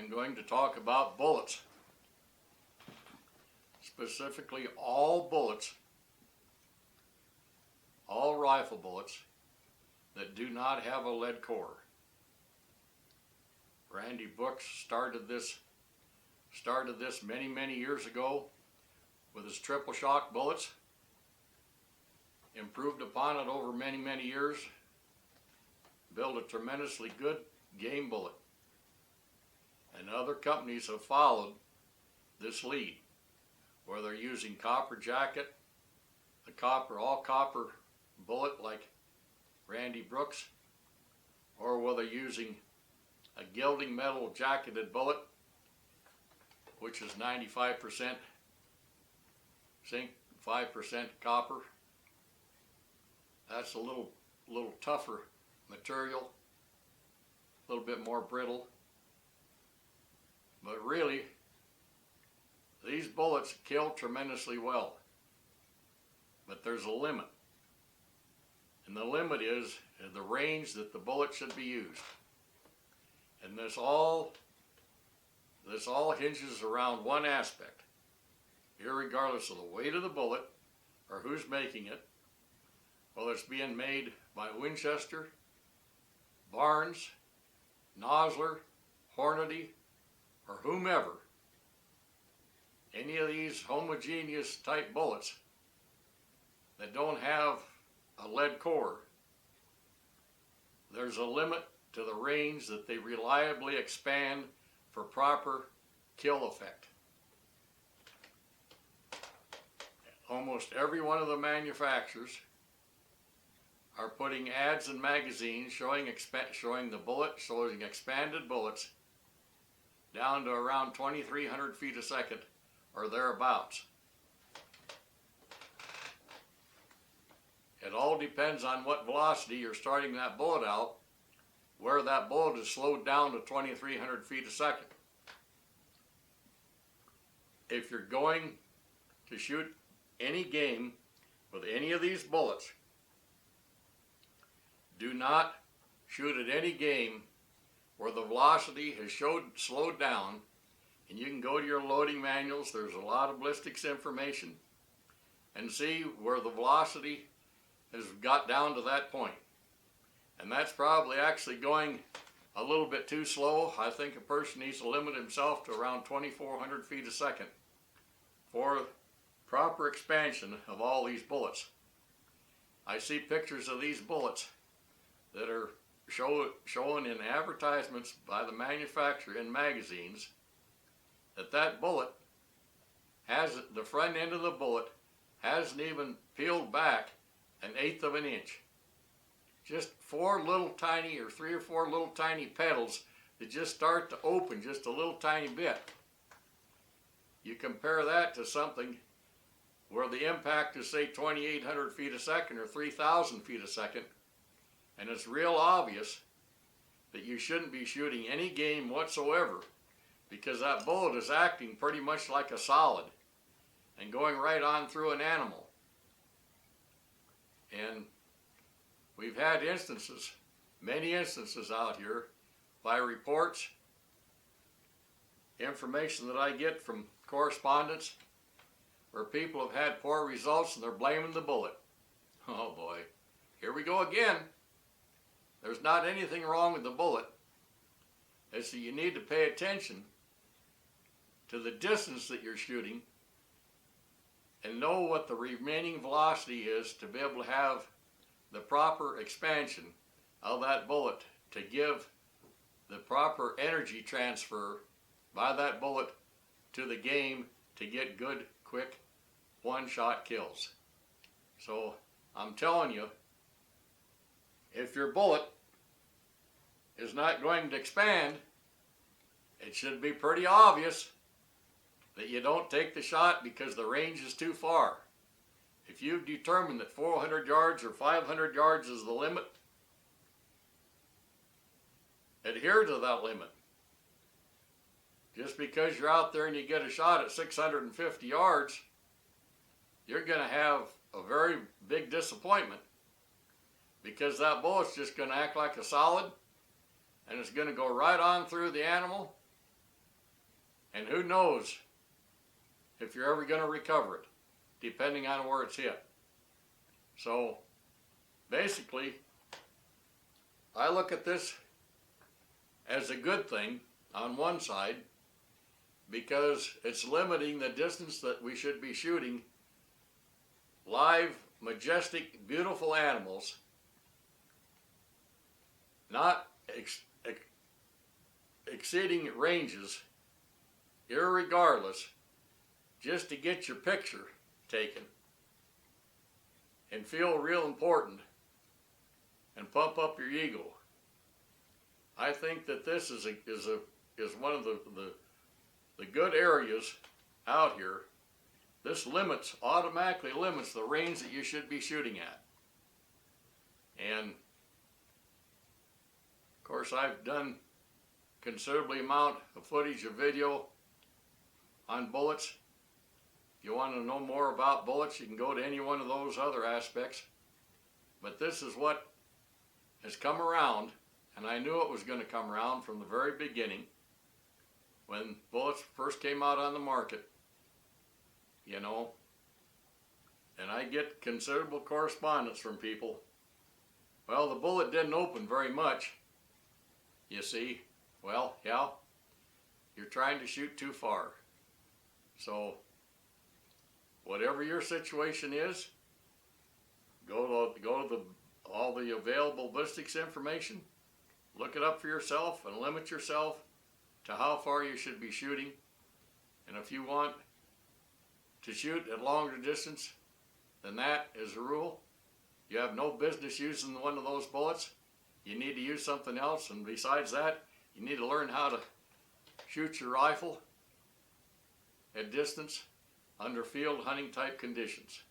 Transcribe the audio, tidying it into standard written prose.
I'm going to talk about bullets, specifically all bullets, all rifle bullets that do not have a lead core. Randy Brooks started this many years ago with his triple shock bullets, improved upon it over many years, built a tremendously good game bullet. And other companies have followed this lead, where they're using copper jacket, all copper bullet like Randy Brooks, or whether using a gilding metal jacketed bullet, which is 95% zinc, 5% copper. That's a little tougher material, a little bit more brittle. But really, these bullets kill tremendously well. But there's a limit. And the limit is the range that the bullet should be used. And this all hinges around one aspect. Irregardless of the weight of the bullet or who's making it, whether it's being made by Winchester, Barnes, Nosler, Hornady, or whomever, any of these homogeneous type bullets that don't have a lead core, there's a limit to the range that they reliably expand for proper kill effect. Almost every one of the manufacturers are putting ads in magazines showing expanded bullets down to around 2,300 feet a second or thereabouts. It all depends on what velocity you're starting that bullet out, where that bullet is slowed down to 2,300 feet a second. If you're going to shoot any game with any of these bullets, do not shoot at any game where the velocity has slowed down. And you can go to your loading manuals, there's a lot of ballistics information, and see where the velocity has got down to that point. And that's probably actually going a little bit too slow. I think a person needs to limit himself to around 2,400 feet a second for proper expansion of all these bullets. I see pictures of these bullets that are shown in advertisements by the manufacturer in magazines, that bullet has, the front end of the bullet hasn't even peeled back 1/8 of an inch. Just 3 or 4 little tiny petals that just start to open just a little tiny bit. You compare that to something where the impact is, say, 2,800 feet a second or 3,000 feet a second, and it's real obvious that you shouldn't be shooting any game whatsoever, because that bullet is acting pretty much like a solid and going right on through an animal. And we've had instances, many instances out here, by reports, information that I get from correspondents, where people have had poor results and they're blaming the bullet. Oh boy, here we go again. There's not anything wrong with the bullet. It's that you need to pay attention to the distance that you're shooting and know what the remaining velocity is to be able to have the proper expansion of that bullet to give the proper energy transfer by that bullet to the game to get good, quick, one-shot kills. So I'm telling you, if your bullet is not going to expand, it should be pretty obvious that you don't take the shot because the range is too far. If you've determined that 400 yards or 500 yards is the limit, adhere to that limit. Just because you're out there and you get a shot at 650 yards, you're going to have a very big disappointment, because that bullet's just going to act like a solid, and it's going to go right on through the animal And who knows if you're ever going to recover it, depending on where it's hit. So basically, I look at this as a good thing on one side, because it's limiting the distance that we should be shooting live, majestic, beautiful animals, not exceeding ranges, irregardless, just to get your picture taken and feel real important and pump up your ego. I think that this is one of the good areas out here. This automatically limits the range that you should be shooting at. And of course, I've done considerably amount of footage of video on bullets. If you want to know more about bullets, you can go to any one of those other aspects. But this is what has come around, and I knew it was going to come around from the very beginning when bullets first came out on the market, you know. And I get considerable correspondence from people. Well, the bullet didn't open very much, you see. Well, yeah, you're trying to shoot too far. So whatever your situation is, go to all the available ballistics information, look it up for yourself, and limit yourself to how far you should be shooting. And if you want to shoot at longer distance than that as a rule, you have no business using one of those bullets. You need to use something else, and besides that, you need to learn how to shoot your rifle at distance under field hunting type conditions.